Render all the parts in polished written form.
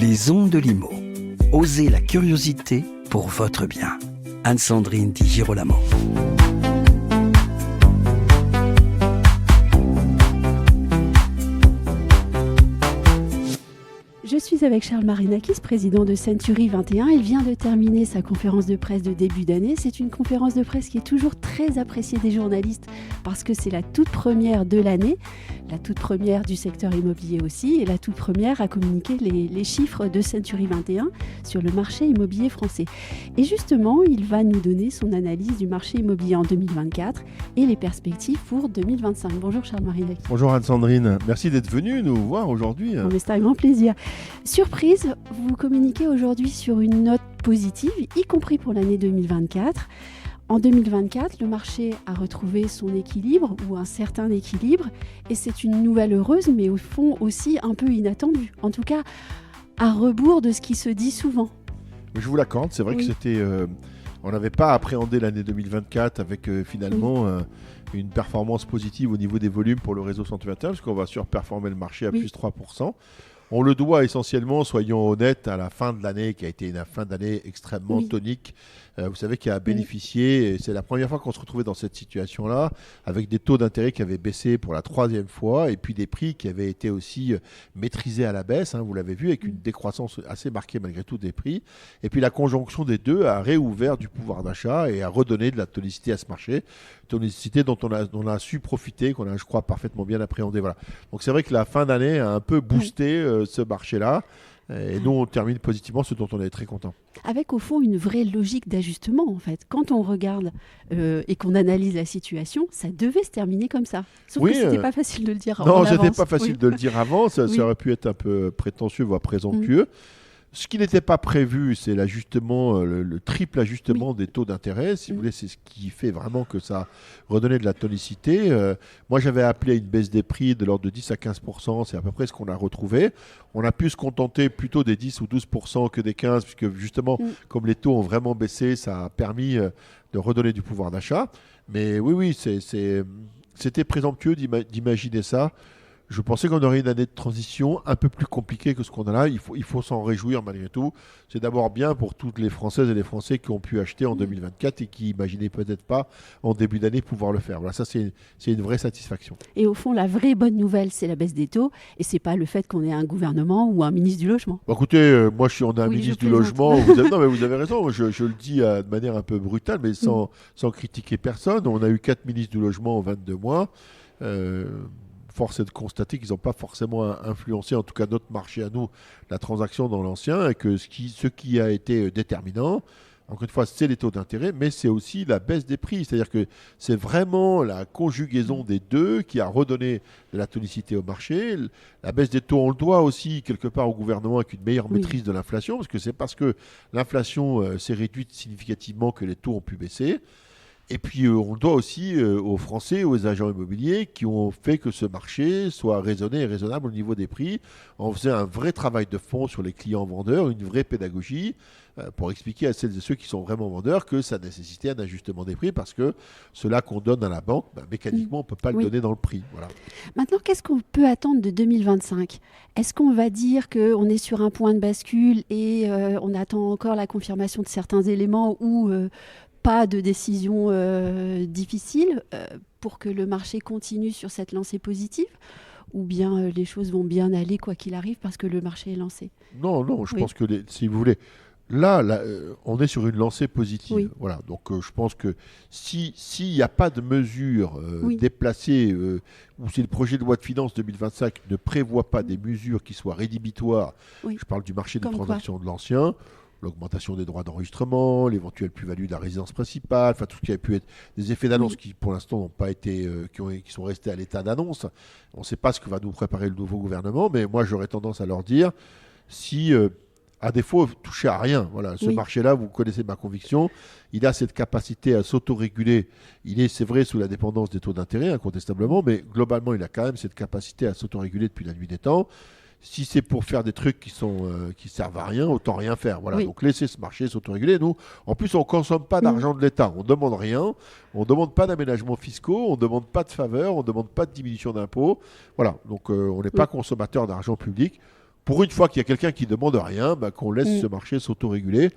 Les ondes de Limo. Osez la curiosité pour votre bien. Anne-Sandrine Di Girolamo. Je suis avec Charles Marinakis, président de Century 21. Il vient de terminer sa conférence de presse de début d'année. C'est une conférence de presse qui est toujours très appréciée des journalistes parce que c'est la toute première de l'année, la toute première du secteur immobilier aussi, et la toute première à communiquer les chiffres de Century 21 sur le marché immobilier français. Et justement, il va nous donner son analyse du marché immobilier en 2024 et les perspectives pour 2025. Bonjour Charles Marinakis. Bonjour Anne-Sandrine, merci d'être venue nous voir aujourd'hui. Bon, mais c'est un grand plaisir. Surprise, vous communiquez aujourd'hui sur une note positive, y compris pour l'année 2024. En 2024, le marché a retrouvé son équilibre ou un certain équilibre et c'est une nouvelle heureuse, mais au fond aussi un peu inattendue. En tout cas, à rebours de ce qui se dit souvent. Je vous l'accorde, c'est vrai que c'était... on n'avait pas appréhendé l'année 2024 avec finalement une performance positive au niveau des volumes pour le réseau Century 21 parce qu'on va surperformer le marché à plus 3%. On le doit essentiellement, soyons honnêtes, à la fin de l'année, qui a été une fin d'année extrêmement tonique. Vous savez, qui a bénéficié, et c'est la première fois qu'on se retrouvait dans cette situation-là, avec des taux d'intérêt qui avaient baissé pour la troisième fois, et puis des prix qui avaient été aussi maîtrisés à la baisse, vous l'avez vu, avec une décroissance assez marquée malgré tout des prix. Et puis la conjonction des deux a réouvert du pouvoir d'achat et a redonné de la tonicité à ce marché, tonicité dont on a su profiter, qu'on a, je crois, parfaitement bien appréhendé. Voilà. Donc c'est vrai que la fin d'année a un peu boosté ce marché-là. Et nous, on termine positivement, ce dont on est très content. Avec au fond une vraie logique d'ajustement en fait. Quand on regarde et qu'on analyse la situation, ça devait se terminer comme ça. Sauf que c'était pas facile de le dire en avance. Non, c'était pas facile de le dire avant. Ça aurait pu être un peu prétentieux, voire présomptueux. Ce qui n'était pas prévu, c'est l'ajustement, le triple ajustement des taux d'intérêt. Si vous voulez, c'est ce qui fait vraiment que ça redonnait de la tonicité. Moi, j'avais appelé à une baisse des prix de l'ordre de 10 à 15%. C'est à peu près ce qu'on a retrouvé. On a pu se contenter plutôt des 10 ou 12% que des 15%, puisque justement, comme les taux ont vraiment baissé, ça a permis de redonner du pouvoir d'achat. Mais oui, c'était présomptueux d'imaginer ça. Je pensais qu'on aurait une année de transition un peu plus compliquée que ce qu'on a là. Il faut s'en réjouir malgré tout. C'est d'abord bien pour toutes les Françaises et les Français qui ont pu acheter en 2024 et qui n'imaginaient peut-être pas en début d'année pouvoir le faire. Voilà, ça c'est une vraie satisfaction. Et au fond, la vraie bonne nouvelle, c'est la baisse des taux et c'est pas le fait qu'on ait un gouvernement ou un ministre du logement. Bah, écoutez, moi on a un ministre du logement. Non mais vous avez raison. Je le dis de manière un peu brutale, mais sans critiquer personne. On a eu 4 ministres du logement en 22 mois. Force est de constater qu'ils n'ont pas forcément influencé, en tout cas notre marché à nous, la transaction dans l'ancien, et que ce qui a été déterminant, encore une fois, c'est les taux d'intérêt, mais c'est aussi la baisse des prix. C'est-à-dire que c'est vraiment la conjugaison des deux qui a redonné de la tonicité au marché. La baisse des taux, on le doit aussi quelque part au gouvernement avec une meilleure maîtrise de l'inflation, parce que c'est parce que l'inflation s'est réduite significativement que les taux ont pu baisser. Et puis on le doit aussi aux Français, aux agents immobiliers qui ont fait que ce marché soit raisonné et raisonnable au niveau des prix. On faisait un vrai travail de fond sur les clients vendeurs, une vraie pédagogie pour expliquer à celles et ceux qui sont vraiment vendeurs que ça nécessitait un ajustement des prix parce que cela qu'on donne à la banque, mécaniquement, on ne peut pas le donner dans le prix. Voilà. Maintenant, qu'est-ce qu'on peut attendre de 2025 ? Est-ce qu'on va dire qu'on est sur un point de bascule et on attend encore la confirmation de certains éléments ou pas de décision difficile pour que le marché continue sur cette lancée positive ? Ou bien les choses vont bien aller quoi qu'il arrive parce que le marché est lancé ? Non, je pense que si vous voulez, là on est sur une lancée positive. Voilà, donc je pense que s'il n'y a pas de mesures déplacées, ou si le projet de loi de finances 2025 ne prévoit pas des mesures qui soient rédhibitoires, je parle du marché des transactions de l'ancien, l'augmentation des droits d'enregistrement, l'éventuelle plus-value de la résidence principale, enfin tout ce qui a pu être des effets d'annonce qui pour l'instant n'ont pas été, qui sont restés à l'état d'annonce. On ne sait pas ce que va nous préparer le nouveau gouvernement, mais moi j'aurais tendance à leur dire si, à défaut, toucher à rien. Voilà, ce marché-là, vous connaissez ma conviction, il a cette capacité à s'autoréguler. Il est, c'est vrai, sous la dépendance des taux d'intérêt, incontestablement, mais globalement, il a quand même cette capacité à s'autoréguler depuis la nuit des temps. Si c'est pour faire des trucs qui servent à rien, autant rien faire. Voilà. Donc laissez ce marché s'autoréguler. Nous, en plus, on ne consomme pas d'argent de l'État. On ne demande rien. On ne demande pas d'aménagements fiscaux. On ne demande pas de faveurs. On ne demande pas de diminution d'impôts. Voilà. Donc on n'est pas consommateur d'argent public. pour une fois qu'il y a quelqu'un qui ne demande rien, qu'on laisse ce marché s'autoréguler.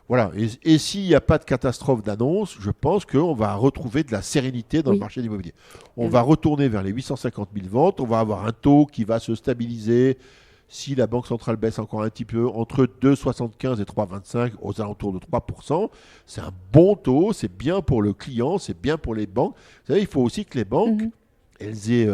Voilà. Et s'il n'y a pas de catastrophe d'annonce, je pense qu'on va retrouver de la sérénité dans le marché de l'immobilier. On va retourner vers les 850 000 ventes. On va avoir un taux qui va se stabiliser. Si la Banque centrale baisse encore un petit peu, entre 2,75 et 3,25, aux alentours de 3%, c'est un bon taux. C'est bien pour le client, c'est bien pour les banques. Vous savez, il faut aussi que les banques... elles aient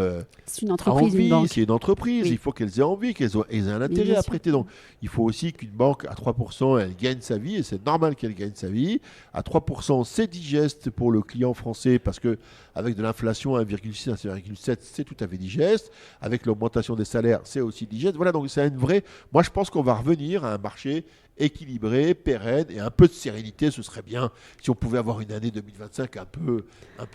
c'est une entreprise, envie, une banque. c'est une entreprise, il faut qu'elles aient envie, qu'elles aient un intérêt à prêter. Donc, il faut aussi qu'une banque à 3%, elle gagne sa vie, et c'est normal qu'elle gagne sa vie. À 3%, c'est digeste pour le client français, parce qu'avec de l'inflation à 1,6, 1,7, c'est tout à fait digeste. Avec l'augmentation des salaires, c'est aussi digeste. Voilà, donc c'est une vraie... Moi, je pense qu'on va revenir à un marché équilibré, pérenne et un peu de sérénité, ce serait bien si on pouvait avoir une année 2025 un peu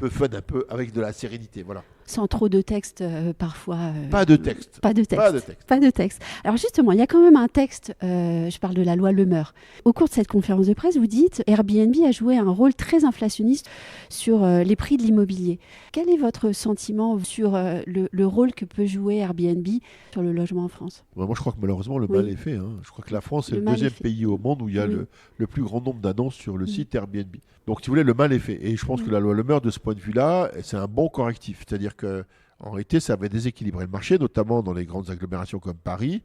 fun, un peu avec de la sérénité, voilà. Sans trop de texte, parfois. Pas de texte. Pas de texte. Alors justement, il y a quand même un texte, je parle de la loi Le Meur. Au cours de cette conférence de presse, vous dites Airbnb a joué un rôle très inflationniste sur les prix de l'immobilier. Quel est votre sentiment sur le rôle que peut jouer Airbnb sur le logement en France ? Moi, je crois que malheureusement, le mal est fait. Je crois que la France est le deuxième pays au monde où il y a le plus grand nombre d'annonces sur le site Airbnb. Donc, si vous voulez, le mal est fait. Et je pense que la loi Le Meur, de ce point de vue-là, c'est un bon correctif. C'est-à-dire qu'en réalité, ça avait déséquilibré le marché, notamment dans les grandes agglomérations comme Paris,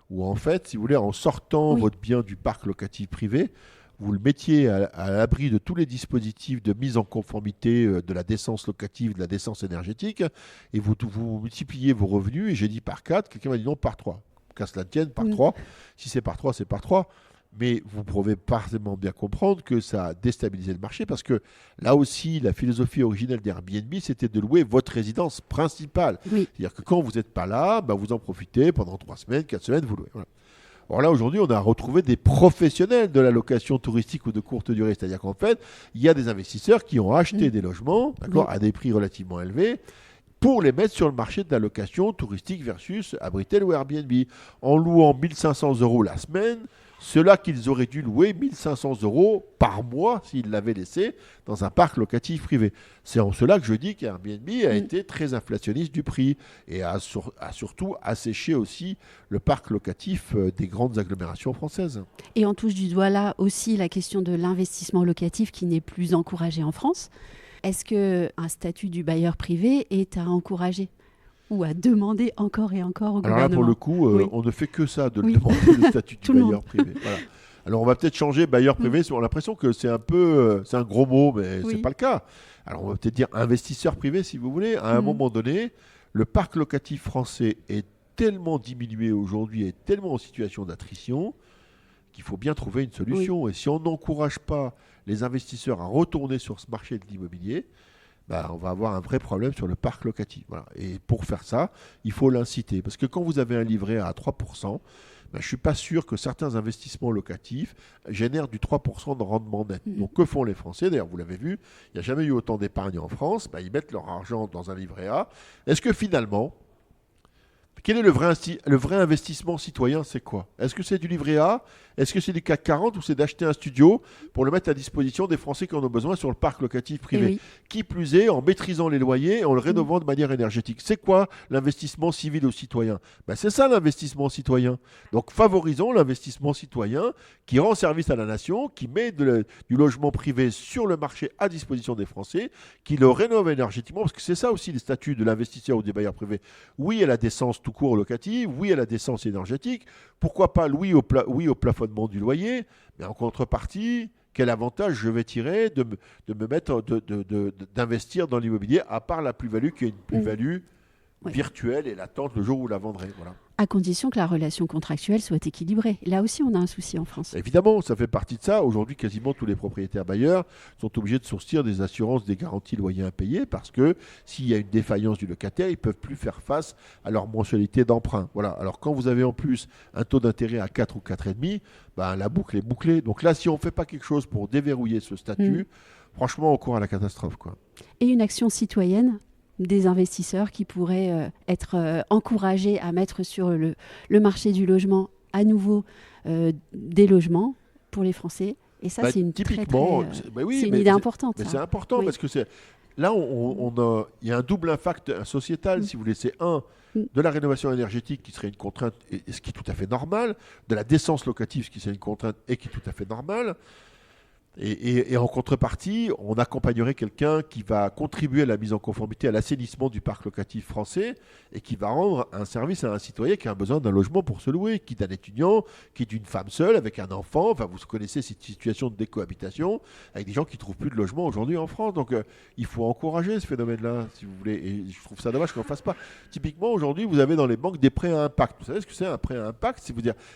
où en fait, si vous voulez, en sortant votre bien du parc locatif privé, vous le mettiez à l'abri de tous les dispositifs de mise en conformité de la décence locative, de la décence énergétique, et vous multipliez vos revenus, et j'ai dit par 4, quelqu'un m'a dit non, par 3. Qu'à cela tienne, par 3. Si c'est par 3, c'est par 3. Mais vous pouvez parfaitement bien comprendre que ça a déstabilisé le marché parce que là aussi, la philosophie originelle d'Airbnb, c'était de louer votre résidence principale. C'est-à-dire que quand vous n'êtes pas là, vous en profitez pendant 3 semaines, 4 semaines, vous louez. Voilà. Alors là, aujourd'hui, on a retrouvé des professionnels de la location touristique ou de courte durée. C'est-à-dire qu'en fait, il y a des investisseurs qui ont acheté des logements à des prix relativement élevés pour les mettre sur le marché de la location touristique versus Abritel ou Airbnb. En louant 1 500 € la semaine, ceux-là qu'ils auraient dû louer 1 500 € par mois s'ils l'avaient laissé dans un parc locatif privé. C'est en cela que je dis qu'Airbnb a été très inflationniste du prix et a surtout asséché aussi le parc locatif des grandes agglomérations françaises. Et on touche du doigt là aussi la question de l'investissement locatif qui n'est plus encouragé en France. Est-ce qu'un statut du bailleur privé est à encourager ou à demander encore et encore au gouvernement ? Alors là, pour le coup, on ne fait que ça, de le demander, le statut du bailleur privé. Voilà. Alors on va peut-être changer bailleur privé, on a l'impression que c'est c'est un gros mot, mais c'est pas le cas. Alors on va peut-être dire investisseur privé, si vous voulez. À un moment donné, le parc locatif français est tellement diminué aujourd'hui, est tellement en situation d'attrition, qu'il faut bien trouver une solution. Et si on n'encourage pas les investisseurs à retourner sur ce marché de l'immobilier, on va avoir un vrai problème sur le parc locatif. Voilà. Et pour faire ça, il faut l'inciter. Parce que quand vous avez un livret à 3%, je ne suis pas sûr que certains investissements locatifs génèrent du 3% de rendement net. Donc que font les Français ? D'ailleurs, vous l'avez vu, il n'y a jamais eu autant d'épargne en France. Ils mettent leur argent dans un livret A. Est-ce que finalement, quel est le vrai investissement citoyen ? C'est quoi ? Est-ce que c'est du livret A ? Est-ce que c'est du CAC 40 ou c'est d'acheter un studio pour le mettre à disposition des Français qui en ont besoin sur le parc locatif privé ? Qui plus est, en maîtrisant les loyers et en le rénovant de manière énergétique. C'est quoi l'investissement civil ou citoyen ? C'est ça l'investissement citoyen. Donc favorisons l'investissement citoyen qui rend service à la nation, qui met du logement privé sur le marché à disposition des Français, qui le rénove énergétiquement, parce que c'est ça aussi les statuts de l'investisseur ou des bailleurs privés. Oui à la décence tout court locative, oui à la décence énergétique, pourquoi pas oui au plafonnement du loyer, mais en contrepartie, quel avantage je vais tirer d'investir dans l'immobilier, à part la plus-value qui est une plus-value virtuelle et latente le jour où la vendrai. Voilà. À condition que la relation contractuelle soit équilibrée. Là aussi, on a un souci en France. Évidemment, ça fait partie de ça. Aujourd'hui, quasiment tous les propriétaires bailleurs sont obligés de sourcir des assurances, des garanties loyers impayés parce que s'il y a une défaillance du locataire, ils ne peuvent plus faire face à leur mensualité d'emprunt. Voilà. Alors quand vous avez en plus un taux d'intérêt à 4 ou 4,5, la boucle est bouclée. Donc là, si on ne fait pas quelque chose pour déverrouiller ce statut, franchement, on court à la catastrophe, quoi. Et une action citoyenne des investisseurs qui pourraient être encouragés à mettre sur le marché du logement à nouveau des logements pour les Français. Et ça, c'est une typiquement, c'est une idée importante. Mais c'est important parce que là, il y a un double impact sociétal, si vous voulez. C'est de la rénovation énergétique qui serait une contrainte, et ce qui est tout à fait normal, de la décence locative, ce qui serait une contrainte et qui est tout à fait normal. Et en contrepartie, on accompagnerait quelqu'un qui va contribuer à la mise en conformité, à l'assainissement du parc locatif français et qui va rendre un service à un citoyen qui a besoin d'un logement pour se louer, qui est un étudiant, qui est une femme seule avec un enfant. Enfin, vous connaissez cette situation de décohabitation avec des gens qui ne trouvent plus de logement aujourd'hui en France. Donc, il faut encourager ce phénomène-là, si vous voulez. Et je trouve ça dommage qu'on ne fasse pas. Typiquement, aujourd'hui, vous avez dans les banques des prêts à impact. Vous savez ce que c'est un prêt à impact?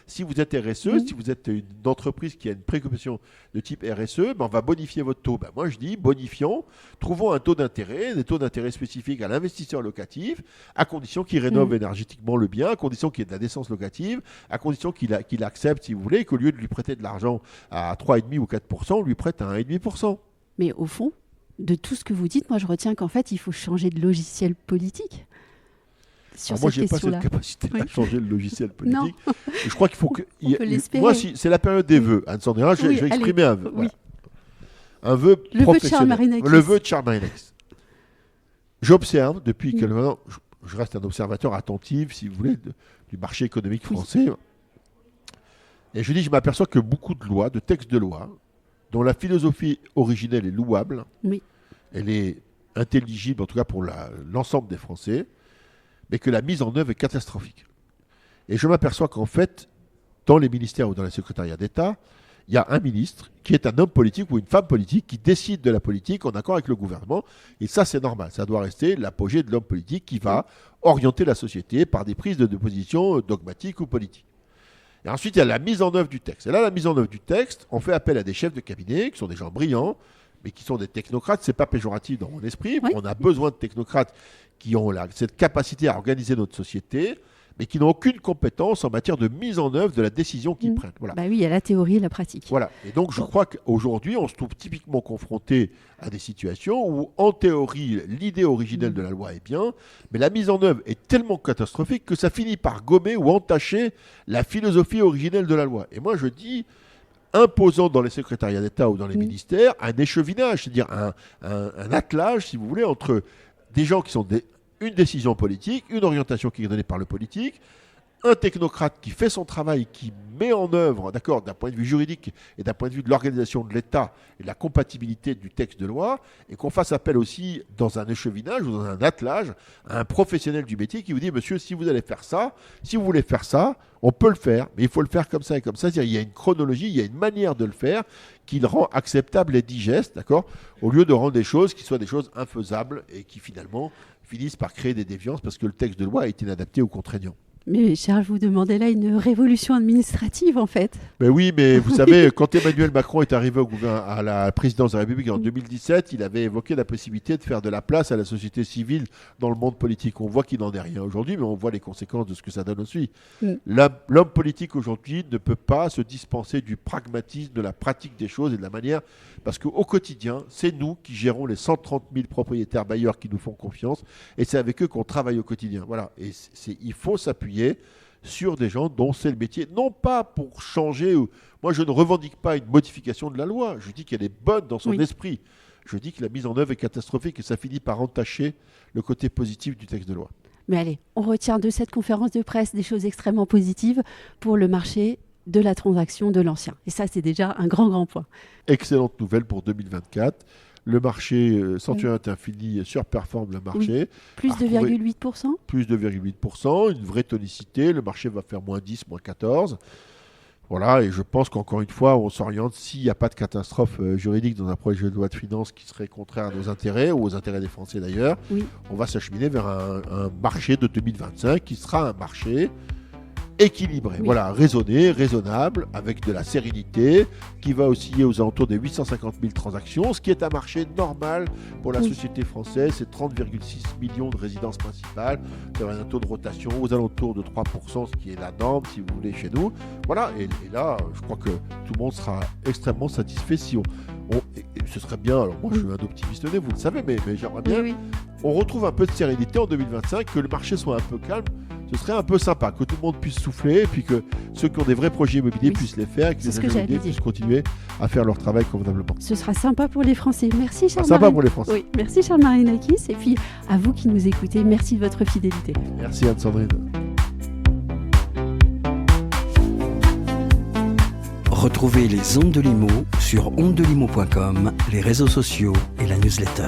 Si vous êtes RSE, si vous êtes une entreprise qui a une préoccupation de type RSE, on va bonifier votre taux. Moi, je dis, bonifions, trouvons un taux d'intérêt, des taux d'intérêt spécifiques à l'investisseur locatif, à condition qu'il rénove énergétiquement le bien, à condition qu'il y ait de la décence locative, à condition qu'il accepte, si vous voulez, qu'au lieu de lui prêter de l'argent à 3,5 ou 4%, on lui prête à 1,5%. Mais au fond, de tout ce que vous dites, moi, je retiens qu'en fait, il faut changer de logiciel politique. Moi, je n'ai pas cette capacité à changer le logiciel politique. Je crois qu'il faut que. Moi, c'est la période des vœux. Anne-Sandrine, je vais exprimer un vœu. Voilà. Un vœu professionnel. Le vœu de Charles Marinakis. J'observe depuis quelques temps, je reste un observateur attentif, si vous voulez, du marché économique français. Et je m'aperçois que beaucoup de lois, de textes de loi, dont la philosophie originelle est louable, elle est intelligible, en tout cas pour l'ensemble des Français, mais que la mise en œuvre est catastrophique. Et je m'aperçois qu'en fait, dans les ministères ou dans les secrétariats d'État, il y a un ministre qui est un homme politique ou une femme politique qui décide de la politique en accord avec le gouvernement. Et ça, c'est normal. Ça doit rester l'apogée de l'homme politique qui va orienter la société par des prises de position dogmatiques ou politiques. Et ensuite, il y a la mise en œuvre du texte. Et là, la mise en œuvre du texte, on fait appel à des chefs de cabinet qui sont des gens brillants, mais qui sont des technocrates. Ce n'est pas péjoratif dans mon esprit. On a besoin de technocrates qui ont cette capacité à organiser notre société, mais qui n'ont aucune compétence en matière de mise en œuvre de la décision qu'ils prennent. Voilà. Bah oui, il y a la théorie et la pratique. Voilà. Et donc, je crois qu'aujourd'hui, on se trouve typiquement confronté à des situations où, en théorie, l'idée originelle de la loi est bien, mais la mise en œuvre est tellement catastrophique que ça finit par gommer ou entacher la philosophie originelle de la loi. Et moi, je dis, imposant dans les secrétariats d'État ou dans les ministères un échevinage, c'est-à-dire un attelage, si vous voulez, entre des gens qui sont une décision politique, une orientation qui est donnée par le politique, un technocrate qui fait son travail, qui met en œuvre, d'accord, d'un point de vue juridique et d'un point de vue de l'organisation de l'État et de la compatibilité du texte de loi, et qu'on fasse appel aussi dans un échevinage ou dans un attelage à un professionnel du métier qui vous dit, monsieur, si vous allez faire ça, si vous voulez faire ça, on peut le faire, mais il faut le faire comme ça et comme ça. C'est-à-dire, il y a une chronologie, il y a une manière de le faire qui le rend acceptable et digeste, d'accord, au lieu de rendre des choses qui soient des choses infaisables et qui finalement finissent par créer des déviances parce que le texte de loi a été inadapté ou contraignant. Mais Charles, vous demandez là une révolution administrative, en fait. Mais oui, mais vous savez, quand Emmanuel Macron est arrivé à la présidence de la République en 2017, il avait évoqué la possibilité de faire de la place à la société civile dans le monde politique. On voit qu'il n'en est rien aujourd'hui, mais on voit les conséquences de ce que ça donne aussi. L'homme politique aujourd'hui ne peut pas se dispenser du pragmatisme, de la pratique des choses et de la manière, parce qu'au quotidien, c'est nous qui gérons les 130 000 propriétaires bailleurs qui nous font confiance, et c'est avec eux qu'on travaille au quotidien. Voilà, et il faut s'appuyer sur des gens dont c'est le métier, non pas pour changer. Moi, je ne revendique pas une modification de la loi. Je dis qu'elle est bonne dans son esprit. Je dis que la mise en œuvre est catastrophique et ça finit par entacher le côté positif du texte de loi. Mais allez, on retient de cette conférence de presse des choses extrêmement positives pour le marché de la transaction de l'ancien. Et ça, c'est déjà un grand point. Excellente nouvelle pour 2024. Le marché Centurin Infini surperforme le marché. Plus de 2,8%. Plus de 2,8%, une vraie tonicité. Le marché va faire moins 10, moins 14. Voilà, et je pense qu'encore une fois, on s'oriente, s'il n'y a pas de catastrophe juridique dans un projet de loi de finances qui serait contraire à nos intérêts, ou aux intérêts des Français d'ailleurs, on va s'acheminer vers un marché de 2025 qui sera un marché équilibré, voilà, raisonné, raisonnable, avec de la sérénité, qui va osciller aux alentours des 850 000 transactions, ce qui est un marché normal pour la société française. C'est 30,6 millions de résidences principales, ça va un taux de rotation aux alentours de 3%, ce qui est la norme, si vous voulez, chez nous. Voilà, et là, je crois que tout le monde sera extrêmement satisfait si ce serait bien, alors moi je suis un optimiste né, vous le savez, mais j'aimerais bien, on retrouve un peu de sérénité en 2025, que le marché soit un peu calme, Ce serait un peu sympa que tout le monde puisse souffler et puis que ceux qui ont des vrais projets immobiliers puissent les faire et que C'est les ce que agents j'allais immobiliers dire. puissent continuer à faire leur travail convenablement. Ce sera sympa pour les Français. Merci Charles Sympa Marin- pour les Français. Oui, merci Charles Marinakis. Et puis à vous qui nous écoutez, merci de votre fidélité. Merci Anne-Sandrine. Retrouvez les Ondes de Limo sur ondedelimo.com, les réseaux sociaux et la newsletter.